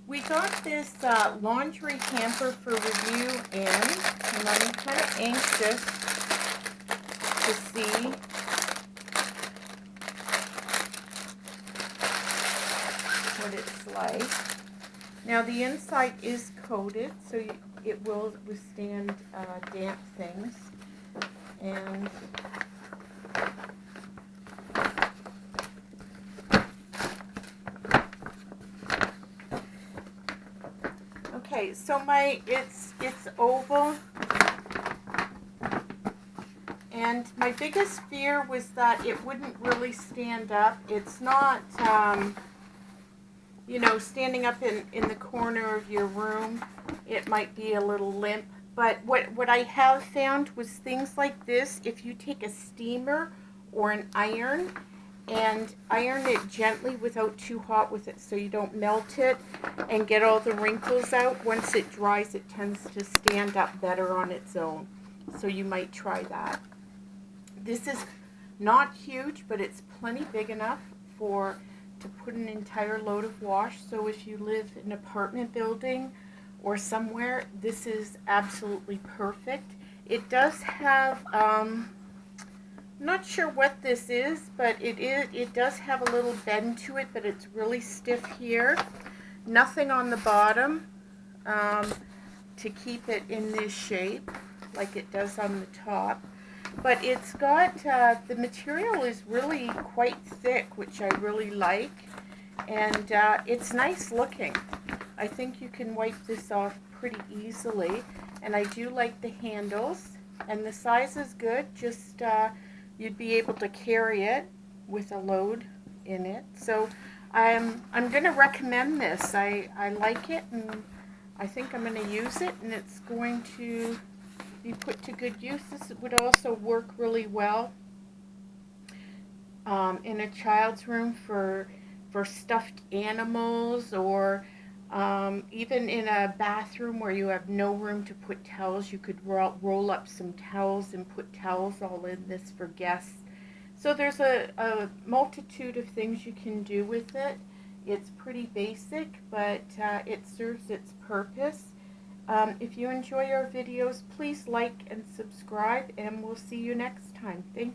We got this laundry hamper for review in, and I'm kind of anxious to see what it's like. Now the inside is coated, so it will withstand damp things. And okay, so it's oval, and my biggest fear was that it wouldn't really stand up. It's not, you know, standing up in the corner of your room. It might be a little limp, but what I have found was things like this, if you take a steamer or an iron and iron it gently without too hot with it so you don't melt it and get all the wrinkles out, once it dries it tends to stand up better on its own. So you might try that. This is not huge, but it's plenty big enough to put an entire load of wash. So if you live in an apartment building or somewhere, this is absolutely perfect. It does have not sure what this is, but it does have a little bend to it, but it's really stiff here. Nothing on the bottom to keep it in this shape like it does on the top. But it's got, the material is really quite thick, which I really like, and it's nice looking. I think you can wipe this off pretty easily, and I do like the handles, and the size is good, just you'd be able to carry it with a load in it. So I'm going to recommend this. I like it, and I think I'm going to use it, and it's going to be put to good use. This would also work really well in a child's room for stuffed animals, or even in a bathroom where you have no room to put towels. You could roll up some towels and put towels all in this for guests. So there's a multitude of things you can do with it. It's pretty basic, but it serves its purpose. If you enjoy our videos, please like and subscribe, and we'll see you next time. Thank you.